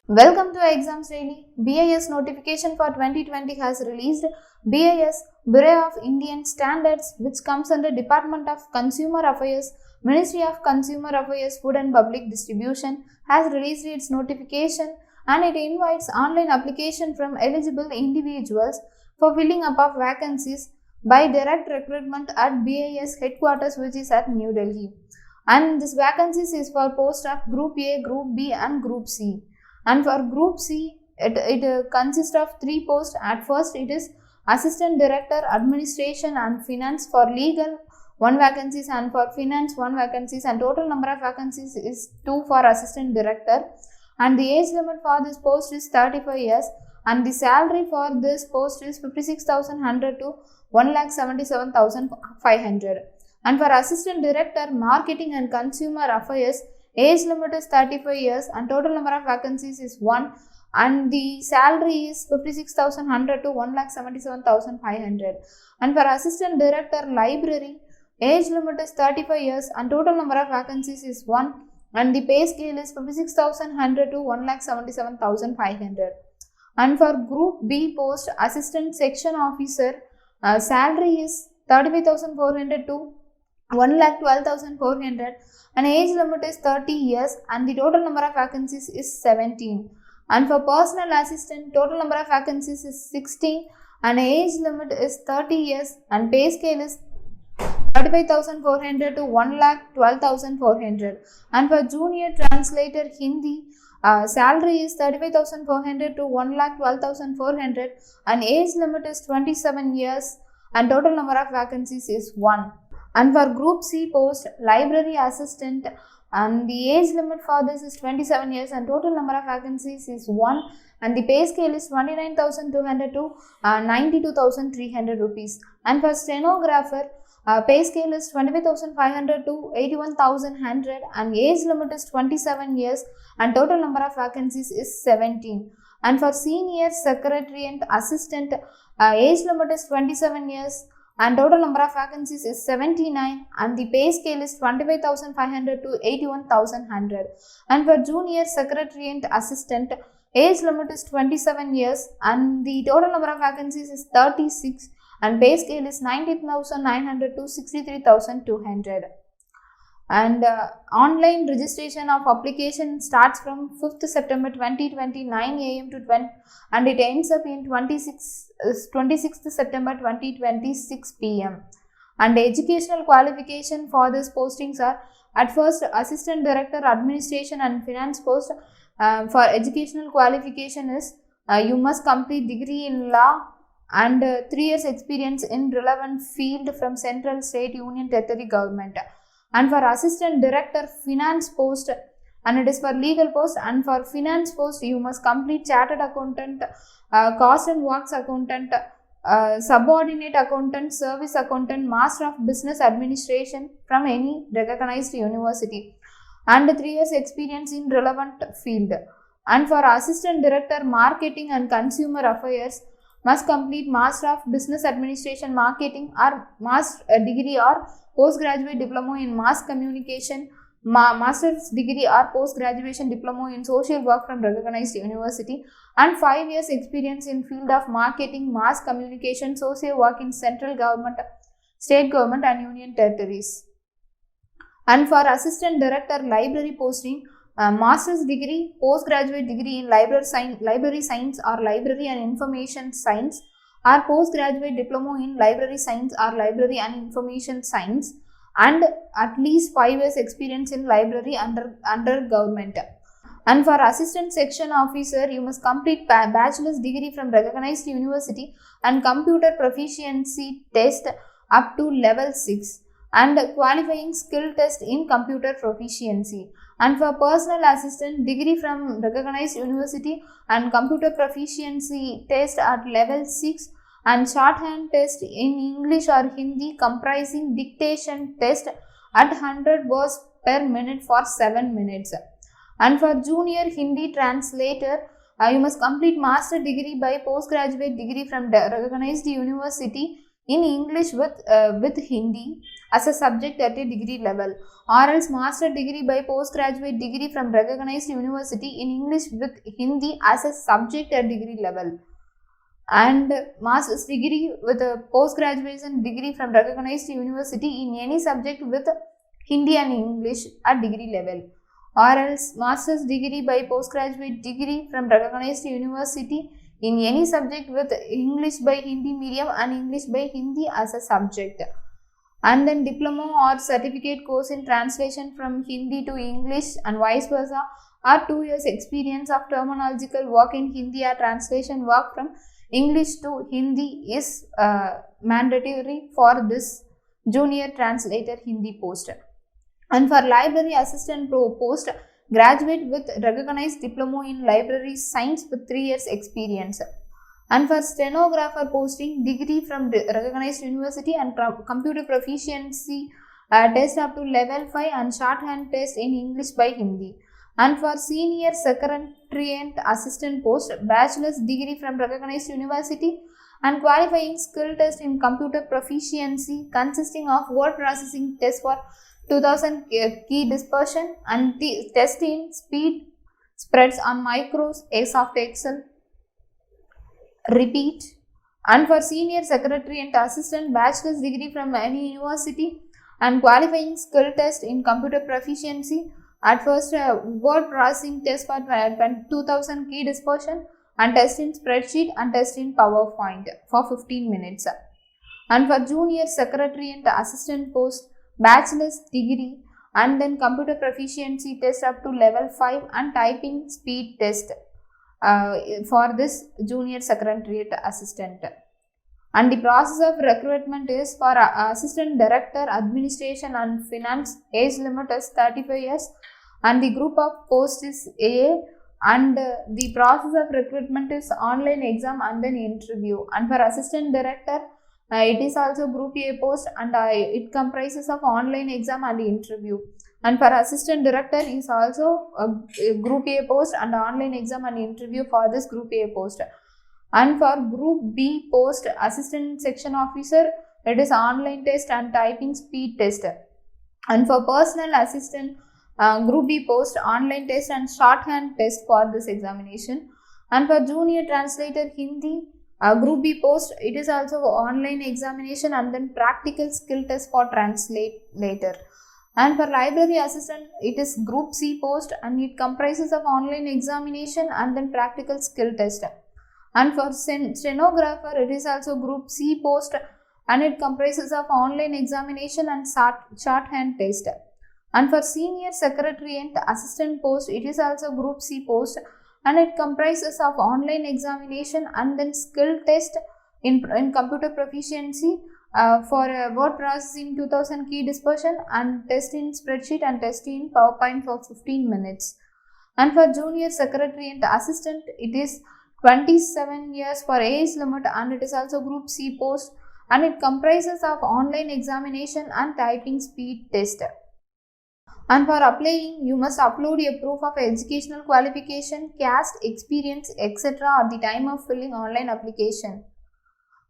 Welcome to Exams Daily. BIS notification for 2020 has released. BIS, Bureau of Indian Standards, which comes under Department of Consumer Affairs, Ministry of Consumer Affairs, Food and Public Distribution, has released its notification, and it invites online application from eligible individuals for filling up of vacancies by direct recruitment at BIS headquarters, which is at New Delhi. And this vacancies is for post of Group A, Group B and Group C. And for Group C, it consists of 3 posts. At first, it is Assistant Director, Administration and Finance. For Legal, 1 vacancies, and for Finance, 1 vacancies, and total number of vacancies is 2 for Assistant Director. And the age limit for this post is 35 years, and the salary for this post is 56,100 to 1,77,500. And for Assistant Director, Marketing and Consumer Affairs, age limit is 35 years and total number of vacancies is 1, and the salary is 56,100 to 1,77,500. And for Assistant Director, Library, age limit is 35 years and total number of vacancies is 1, and the pay scale is 56,100 to 1,77,500. And for Group B post, Assistant Section Officer, salary is 35,400 to 1,12,400, and age limit is 30 years and the total number of vacancies is 17. And for Personal Assistant, total number of vacancies is 16 and age limit is 30 years and pay scale is 35,400 to 1,12,400. And for Junior Translator Hindi, salary is 35,400 to 1,12,400 and age limit is 27 years and total number of vacancies is 1. And for Group C post, Library Assistant, and the age limit for this is 27 years and total number of vacancies is 1, and the pay scale is 29,200 to 92,300 rupees. And for Stenographer, pay scale is 25,500 to 81,100 and age limit is 27 years and total number of vacancies is 17. And for Senior Secretary and Assistant, age limit is 27 years and total number of vacancies is 79 and the pay scale is 25,500 to 81,100. And for Junior Secretary and Assistant, age limit is 27 years and the total number of vacancies is 36 and pay scale is 19,900 to 63,200. And online registration of application starts from 5th September 2020 9 am to 20 and it ends up in 26th September 2020 6 pm. And the educational qualification for these postings are: at first, Assistant Director, Administration and Finance post. For educational qualification is you must complete degree in law and 3 years experience in relevant field from central, state, union, territory government. And for Assistant Director Finance post, and it is for legal post, and for finance post you must complete Chartered Accountant, Cost and Works Accountant, Subordinate Accountant, Service Accountant, Master of Business Administration from any recognized university, and 3 years experience in relevant field. And for Assistant Director Marketing and Consumer Affairs, must complete Master of Business Administration Marketing or Master degree or postgraduate diploma in mass communication, master's degree or post-graduation diploma in social work from recognized university, and 5 years experience in field of marketing, mass communication, social work in central government, state government and union territories. And for Assistant Director Library posting, master's degree, postgraduate degree in library science or library and information science, or postgraduate diploma in library science or library and information science, and at least 5 years experience in library under government. And for Assistant Section Officer, you must complete bachelor's degree from recognized university and computer proficiency test up to level 6 and qualifying skill test in computer proficiency. And for Personal Assistant, degree from recognized university and computer proficiency test at level 6 and shorthand test in English or Hindi comprising dictation test at 100 words per minute for 7 minutes. And for Junior Hindi Translator, you must complete master degree by postgraduate degree from recognized university in English with Hindi as a subject at a degree level, or else master degree by postgraduate degree from recognized university in English with Hindi as a subject at degree level, and master's degree with a post-graduation degree from recognized university in any subject with Hindi and English at degree level, or else master's degree by postgraduate degree from recognized university in any subject with English by Hindi medium and English by Hindi as a subject. And then diploma or certificate course in translation from Hindi to English and vice versa, or 2 years experience of terminological work in Hindi or translation work from English to Hindi is mandatory for this junior translator Hindi post. And for library assistant post, graduate with recognized diploma in library science with 3 years experience. And for stenographer posting, degree from recognized university and computer proficiency test up to level 5 and shorthand test in English by Hindi. And for senior secretariat assistant post, bachelor's degree from recognized university and qualifying skill test in computer proficiency consisting of word processing test for 2000 key dispersion and test in speed spreads on micros, soft Excel. Repeat. And for senior secretary and assistant, bachelor's degree from any university and qualifying skill test in computer proficiency. At first, word processing test for 2000 key dispersion and test in spreadsheet and test in PowerPoint for 15 minutes. And for junior secretary and assistant post, bachelor's degree and then computer proficiency test up to level 5 and typing speed test for this junior secretariat assistant. And the process of recruitment is for assistant director, administration and finance, age limit is 35 years and the group of post is AA, and the process of recruitment is online exam and then interview. And for assistant director, it is also group A post and it comprises of online exam and interview. And for assistant director is also a group A post and online exam and interview for this group A post. And for group B post, assistant section officer, it is online test and typing speed test. And for personal assistant, group B post, online test and shorthand test for this examination. And for junior translator Hindi, group B post, it is also online examination and then practical skill test for translator. And for library assistant, it is group C post and it comprises of online examination and then practical skill test. And for stenographer, it is also group C post and it comprises of online examination and shorthand test. And for senior secretary and assistant post, it is also group C post and it comprises of online examination and then skill test in computer proficiency for word processing 2000 key dispersion and test in spreadsheet and test in PowerPoint for 15 minutes. And for junior secretary and assistant, it is 27 years for age limit and it is also group C post and it comprises of online examination and typing speed test. And for applying, you must upload a proof of educational qualification, caste, experience, etc. at the time of filling online application.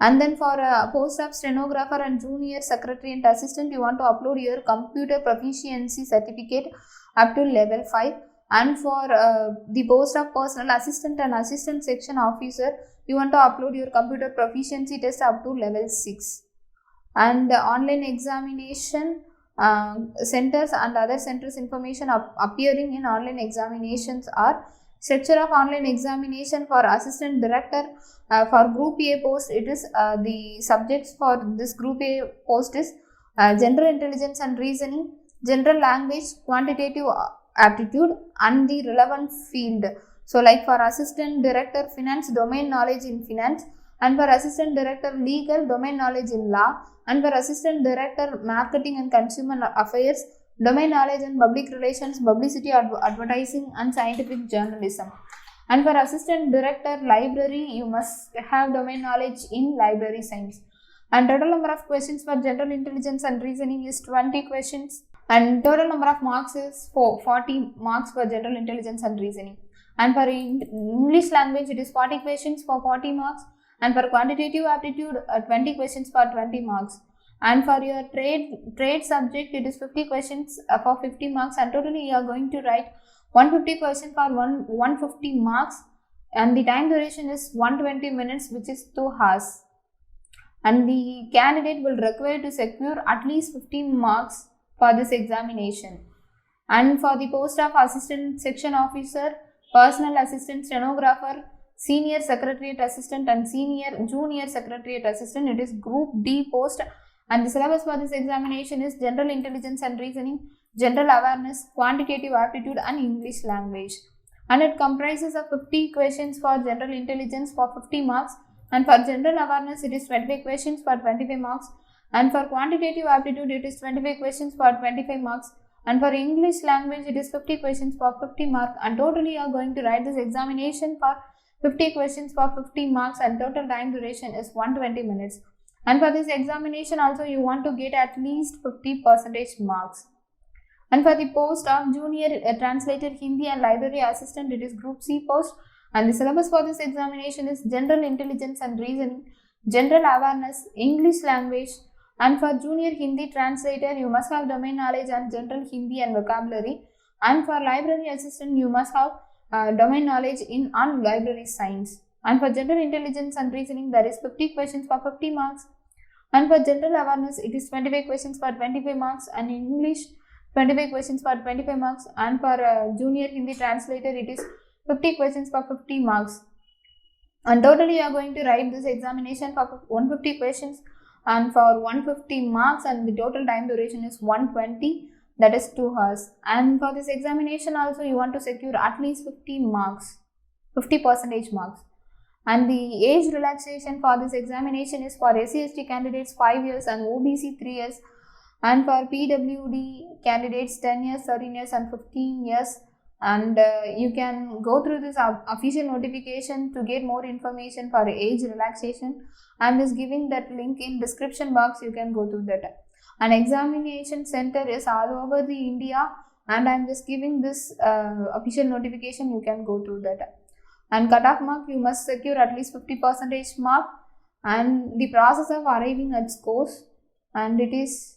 And then for post of stenographer and junior secretary and assistant, you want to upload your computer proficiency certificate up to level 5. And for the post of personal assistant and assistant section officer, you want to upload your computer proficiency test up to level 6. And online examination centers and other centers information appearing in online examinations are structure of online examination for assistant director. For group A post, it is the subjects for this group A post is general intelligence and reasoning, general language, quantitative aptitude and the relevant field. So like for assistant director finance, domain knowledge in finance, and for assistant director legal, domain knowledge in law, and for assistant director marketing and consumer affairs, domain knowledge in public relations, publicity, advertising and scientific journalism. And for assistant director library, you must have domain knowledge in library science. And total number of questions for general intelligence and reasoning is 20 questions. And total number of marks is 40 marks for general intelligence and reasoning. And for English language, it is 40 questions for 40 marks. And for quantitative aptitude, 20 questions for 20 marks. And for your trade subject, it is 50 questions for 50 marks, and totally you are going to write 150 questions for 150 marks, and the time duration is 120 minutes, which is 2 hours. And the candidate will require to secure at least 15 marks for this examination. And for the post of assistant section officer, personal assistant, stenographer, senior secretariat assistant and junior secretariat assistant, it is group D post. And the syllabus for this examination is general intelligence and reasoning, general awareness, quantitative aptitude and English language. And it comprises of 50 questions for general intelligence for 50 marks, and for general awareness it is 25 questions for 25 marks, and for quantitative aptitude it is 25 questions for 25 marks, and for English language it is 50 questions for 50 marks, and totally you are going to write this examination for 50 questions for 50 marks, and total time duration is 120 minutes. And for this examination also you want to get at least 50% marks. And for the post of junior translator Hindi and library assistant, it is group C post, and the syllabus for this examination is general intelligence and reasoning, general awareness, English language. And for junior Hindi translator you must have domain knowledge and general Hindi and vocabulary, and for library assistant you must have domain knowledge on library science. And for general intelligence and reasoning there is 50 questions for 50 marks, and for general awareness it is 25 questions for 25 marks, and English 25 questions for 25 marks, and for junior Hindi translator it is 50 questions for 50 marks. And totally you are going to write this examination for 150 questions and for 150 marks, and the total time duration is 120, that is 2 hours. And for this examination also you want to secure at least 50% marks. And the age relaxation for this examination is for SC/ST candidates 5 years and OBC 3 years, and for PWD candidates 10 years, 13 years and 15 years. And you can go through this official notification to get more information for age relaxation. I am just giving that link in description box, you can go through that. An examination center is all over the India, and I am just giving this official notification, you can go through that. And cutoff mark, you must secure at least 50% mark, and the process of arriving at scores, and it is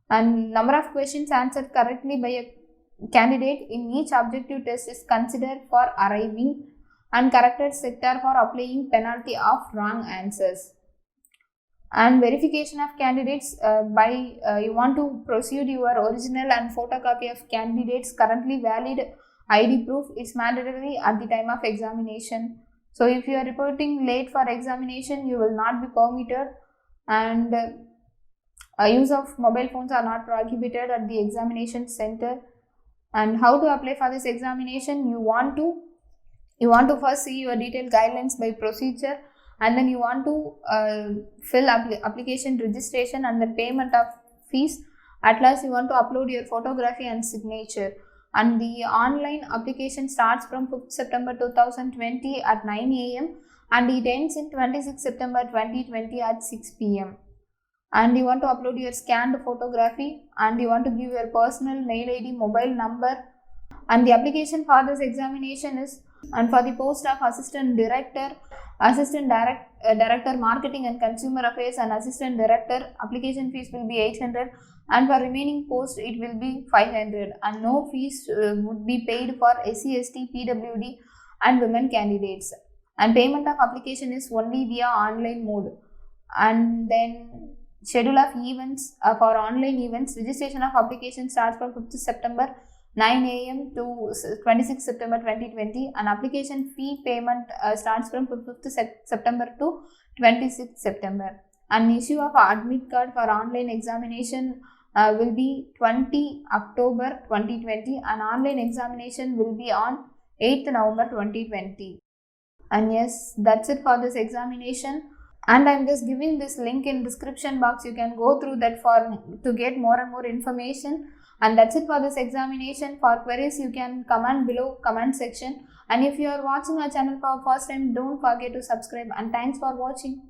number of questions answered correctly by a candidate in each objective test is considered for arriving, and corrected sector for applying penalty of wrong answers. And verification of candidates you want to proceed your original and photocopy of candidates currently valid ID proof is mandatory at the time of examination. So if you are reporting late for examination, you will not be permitted, and use of mobile phones are not prohibited at the examination center. And how to apply for this examination? You want to first see your detailed guidelines by procedure, and then you want to fill application registration and then payment of fees. At last you want to upload your photography and signature. And the online application starts from 5th September 2020 at 9 AM and it ends in 26 September 2020 at 6 PM. And you want to upload your scanned photography, and you want to give your personal mail ID, mobile number. And the application for this examination is, and for the post of assistant director, director marketing and consumer affairs and assistant director, application fees will be 800, and for remaining post it will be 500, and no fees would be paid for SC/ST, PWD and women candidates. And payment of application is only via online mode. And then schedule of events for online events, registration of application starts from 5th September 9 AM to 26 September 2020, and application fee payment starts from 5th September to 26 September. And issue of admit card for online examination will be 20 October 2020, and online examination will be on 8th November 2020. And yes, that's it for this examination. And I'm just giving this link in description box. You can go through that to get more and more information. And that's it for this examination. For queries, you can comment below comment section. And if you are watching our channel for first time, don't forget to subscribe. And thanks for watching.